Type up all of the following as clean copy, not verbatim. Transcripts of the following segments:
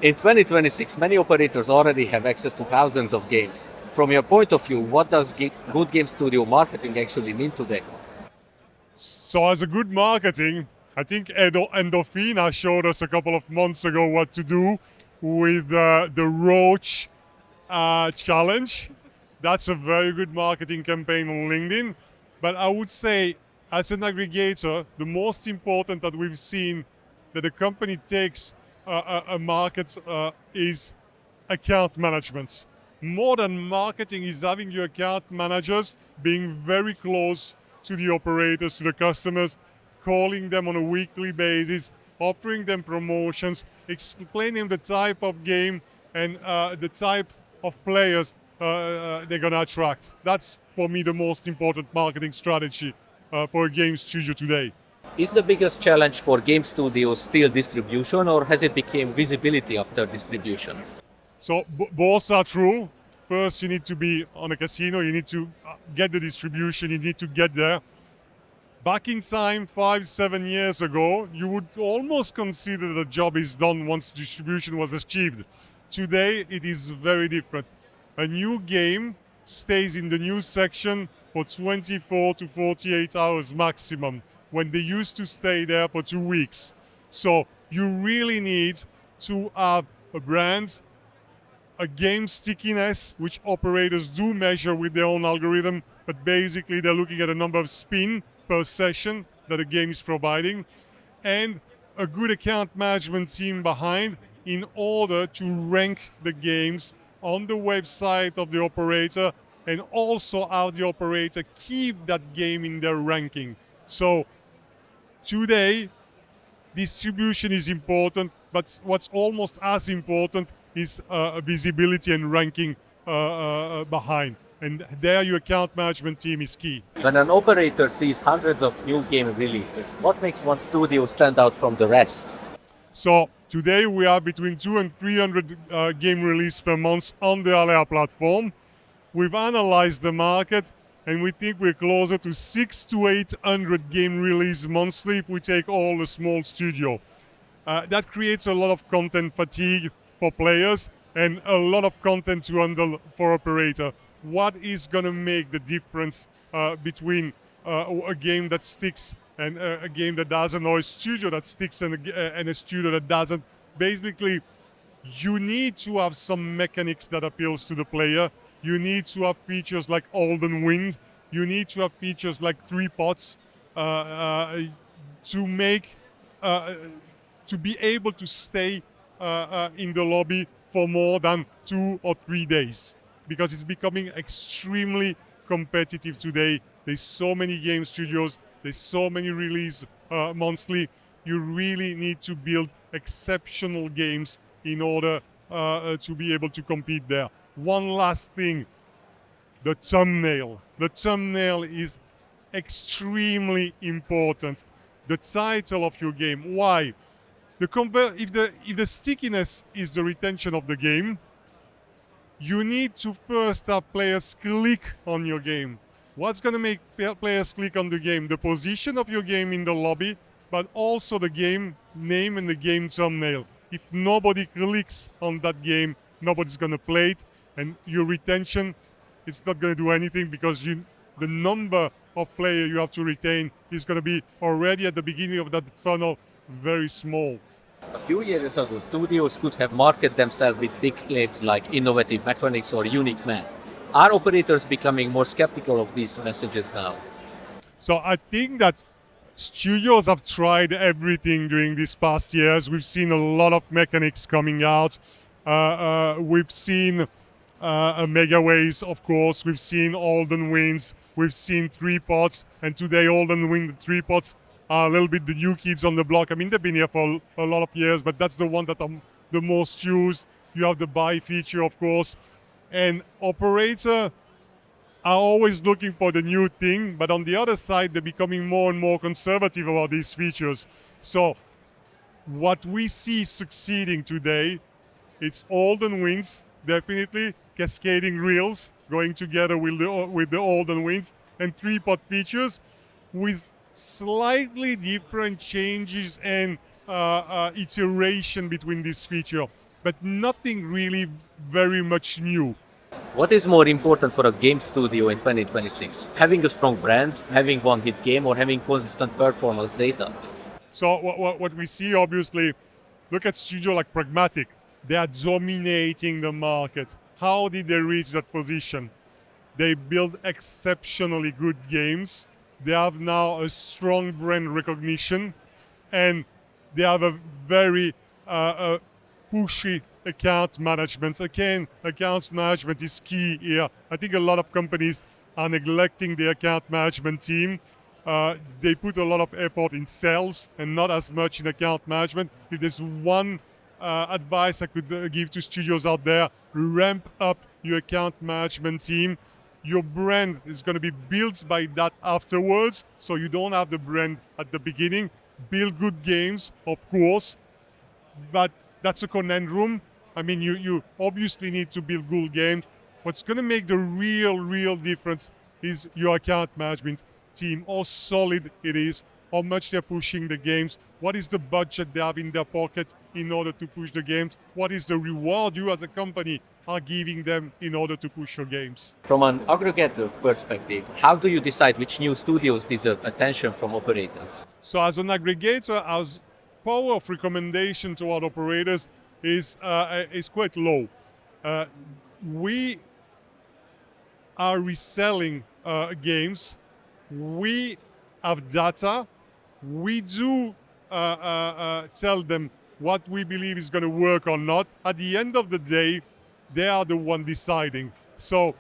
In 2026, many operators already have access to thousands of games. From your point of view, what does good game studio marketing actually mean today? So as a good marketing, I think Endorphina showed us a couple of months ago what to do with the Roach challenge. That's a very good marketing campaign on LinkedIn. But I would say, as an aggregator, the most important that we've seen that the company takes a market is account management. More than marketing is having your account managers being very close to the operators, to the customers, calling them on a weekly basis, offering them promotions, explaining the type of game and the type of players they're going to attract. That's, for me, the most important marketing strategy for a game studio today. Is the biggest challenge for game studios still distribution, or has it become visibility after distribution? So both are true. First, you need to be on a casino. You need to get the distribution. You need to get there. Back in time, 5-7 years ago, you would almost consider the job is done once distribution was achieved. Today, it is very different. A new game stays in the news section for 24 to 48 hours maximum, when they used to stay there for 2 weeks. So you really need to have a brand, a game stickiness, which operators do measure with their own algorithm, but basically they're looking at a number of spin per session that the game is providing, and a good account management team behind in order to rank the games on the website of the operator, and also how the operator keep that game in their ranking. So today, distribution is important, but what's almost as important is visibility and ranking behind. And there your account management team is key. When an operator sees hundreds of new game releases, what makes one studio stand out from the rest? So today we are between 200 and 300 game releases per month on the Alea platform. We've analyzed the market, and we think we're closer to 600 to 800 game releases monthly if we take all the small studio. That creates a lot of content fatigue for players and a lot of content to handle for operator. What is going to make the difference between a game that sticks and a game that doesn't, or a studio that sticks and a studio that doesn't? Basically, you need to have some mechanics that appeals to the player. You need to have features like Old and Wind. You need to have features like 3 pots to make to be able to stay in the lobby for more than 2 or 3 days, because it's becoming extremely competitive today. There's so many game studios, there's so many release monthly. You really need to build exceptional games in order to be able to compete there. One last thing, the thumbnail. The thumbnail is extremely important. The title of your game. Why? If the stickiness is the retention of the game, you need to first have players click on your game. What's going to make players click on the game? The position of your game in the lobby, but also the game name and the game thumbnail. If nobody clicks on that game, nobody's going to play it, and your retention is not going to do anything, because the number of players you have to retain is going to be already at the beginning of that funnel very small. A few years ago, studios could have marketed themselves with big claims like innovative mechanics or unique math. Are operators becoming more skeptical of these messages now? So I think that studios have tried everything during these past years. We've seen a lot of mechanics coming out. We've seen Mega Ways, of course. We've seen Olden Winds. We've seen 3 pots. And today, Olden Wind 3 pots are a little bit the new kids on the block. I mean, they've been here for a lot of years, but that's the one that I'm the most used. You have the buy feature, of course. And operator are always looking for the new thing, but on the other side, they're becoming more and more conservative about these features. So what we see succeeding today, it's Olden Winds, definitely, cascading reels, going together with the Olden Winds, and 3-pot features with slightly different changes and iteration between this feature. but nothing really very much new. What is more important for a game studio in 2026? Having a strong brand, having one hit game, or having consistent performance data? So what we see, obviously, look at studio like Pragmatic. They are dominating the market. How did they reach that position? They build exceptionally good games. They have now a strong brand recognition, and they have a very pushy account management. Again, accounts management is key here. I think a lot of companies are neglecting the account management team. They put a lot of effort in sales and not as much in account management. If there's one advice I could give to studios out there, ramp up your account management team. Your brand is going to be built by that afterwards, so you don't have the brand at the beginning. Build good games, of course, but that's a conundrum. I mean, you obviously need to build good games. What's going to make the real difference is your account management team, how solid it is, how much they're pushing the games, what is the budget they have in their pocket in order to push the games, what is the reward you as a company are giving them in order to push your games. From an aggregator perspective, how do you decide which new studios deserve attention from operators? So as an aggregator, our power of recommendation to our operators is quite low. We are reselling games. We have data. We do tell them what we believe is going to work or not. At the end of the day, they are the one deciding. So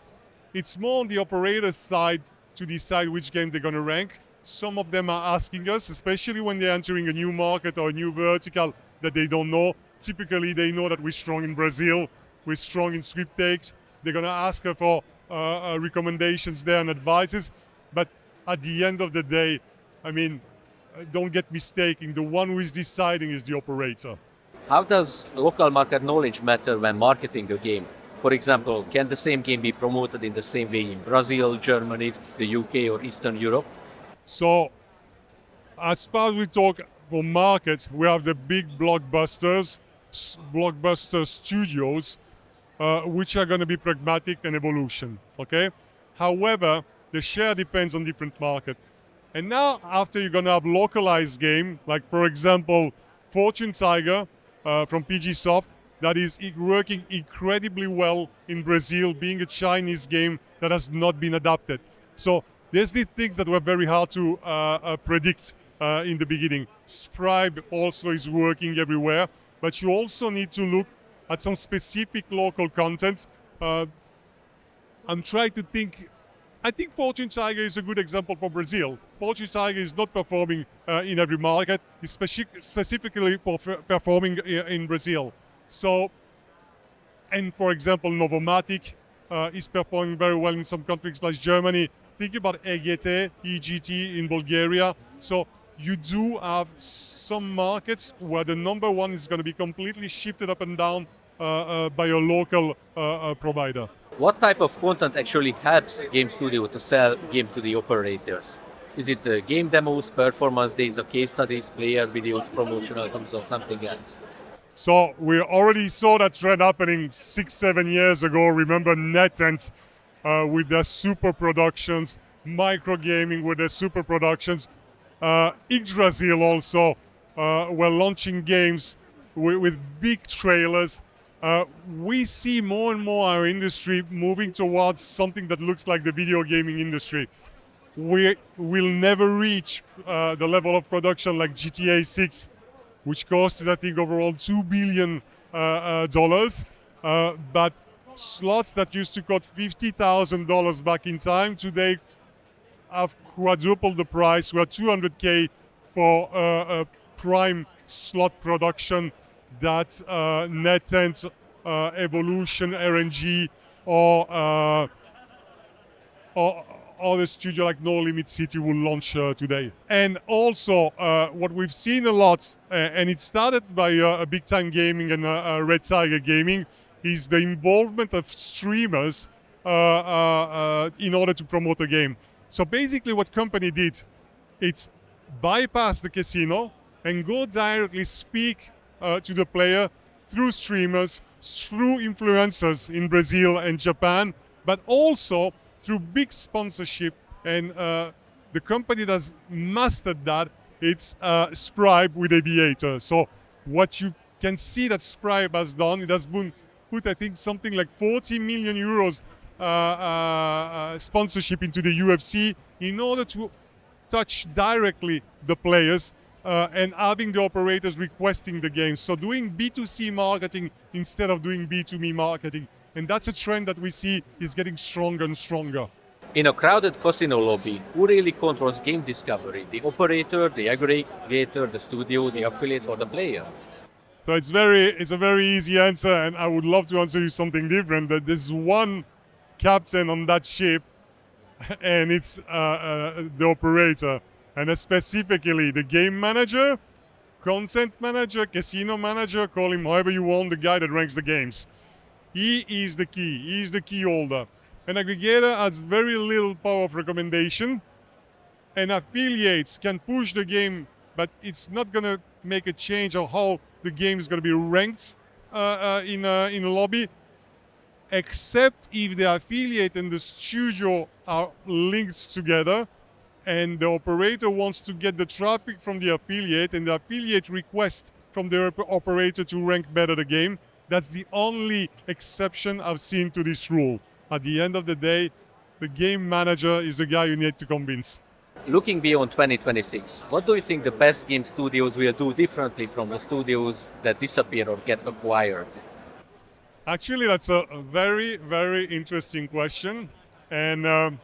it's more on the operator's side to decide which game they're going to rank. Some of them are asking us, especially when they're entering a new market or a new vertical that they don't know. Typically, they know that we're strong in Brazil, we're strong in sweepstakes. They're going to ask us for recommendations there and advices. But at the end of the day, I mean, don't get mistaken, the one who is deciding is the operator. How does local market knowledge matter when marketing a game? For example, can the same game be promoted in the same way in Brazil, Germany, the UK, or Eastern Europe? So, as far as we talk for markets, we have the big blockbuster studios, which are going to be Pragmatic and Evolution. Okay. However, the share depends on different markets. And now, after you're going to have localized game, like for example, Fortune Tiger from PG Soft, that is working incredibly well in Brazil, being a Chinese game that has not been adapted. So there's these things that were very hard to predict in the beginning. Scribe also is working everywhere, but you also need to look at some specific local content. I'm trying to think. I think Fortune Tiger is a good example for Brazil. Fortune Tiger is not performing in every market, it's specifically performing in Brazil. So, and for example, Novomatic is performing very well in some countries like Germany. Think about EGT in Bulgaria. So you do have some markets where the number one is going to be completely shifted up and down by a local provider. What type of content actually helps a game studio to sell game to the operators? Is it game demos, performance data, case studies, player videos, promotional items, or something else? So we already saw that trend happening 6-7 years ago. Remember NetEnt with their super productions, microgaming with their super productions. Yggdrasil also were launching games with big trailers. We see more and more our industry moving towards something that looks like the video gaming industry. We will never reach the level of production like GTA 6, which costs, I think, overall $2 billion. But slots that used to cost $50,000 back in time, today have quadrupled the price. We're $200K for a prime slot production that NetEnt, Evolution, RNG, or the studio like No Limit City will launch today. And also, what we've seen a lot, and it started by a Big Time Gaming and Red Tiger Gaming, is the involvement of streamers in order to promote a game. So basically what company did, it's bypass the casino and go directly speak to the player through streamers, through influencers in Brazil and Japan, but also through big sponsorship. And the company that's mastered that, it's Scribe with Aviator. So what you can see that Scribe has done, it has been put, I think, something like 40 million euros sponsorship into the UFC in order to touch directly the players and having the operators requesting the games. So doing B2C marketing instead of doing B2B marketing. And that's a trend that we see is getting stronger and stronger. In a crowded casino lobby, who really controls game discovery? The operator, the aggregator, the studio, the affiliate, or the player? So it's a very easy answer, and I would love to answer you something different. That there's one captain on that ship, and it's the operator, and specifically the game manager, content manager, casino manager, call him however you want, the guy that ranks the games. He is the key. He is the key holder. An aggregator has very little power of recommendation, and affiliates can push the game, but it's not going to make a change of how the game is going to be ranked in a lobby, except if the affiliate and the studio are linked together, and the operator wants to get the traffic from the affiliate, and the affiliate requests from the operator to rank better the game. That's the only exception I've seen to this rule. At the end of the day, the game manager is the guy you need to convince. Looking beyond 2026, what do you think the best game studios will do differently from the studios that disappear or get acquired? Actually, that's a very, very interesting question, and a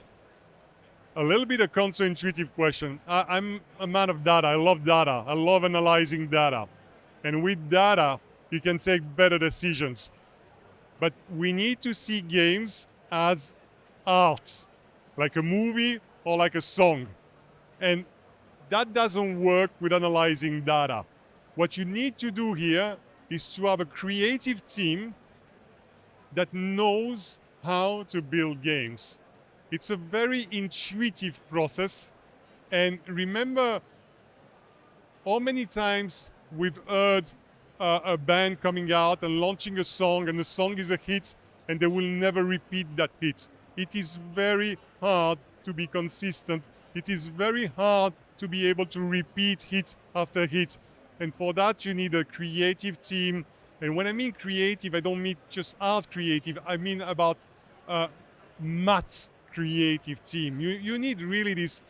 little bit a counterintuitive question. I'm a man of data. I love data. I love analyzing data. And with data, you can take better decisions. But we need to see games as art, like a movie or like a song. And that doesn't work with analyzing data. What you need to do here is to have a creative team that knows how to build games. It's a very intuitive process. And remember how many times we've heard a band coming out and launching a song, and the song is a hit, and they will never repeat that hit. It is very hard to be consistent. It is very hard to be able to repeat hit after hit. And for that, you need a creative team. And when I mean creative, I don't mean just art creative. I mean about math creative team. You need really these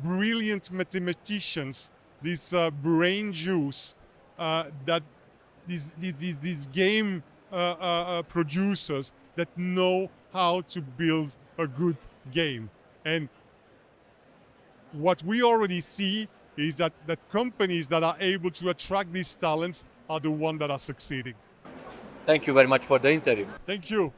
brilliant mathematicians, this brain juice, that these game producers that know how to build a good game. And what we already see is that companies that are able to attract these talents are the ones that are succeeding. Thank you very much for the interview. Thank you.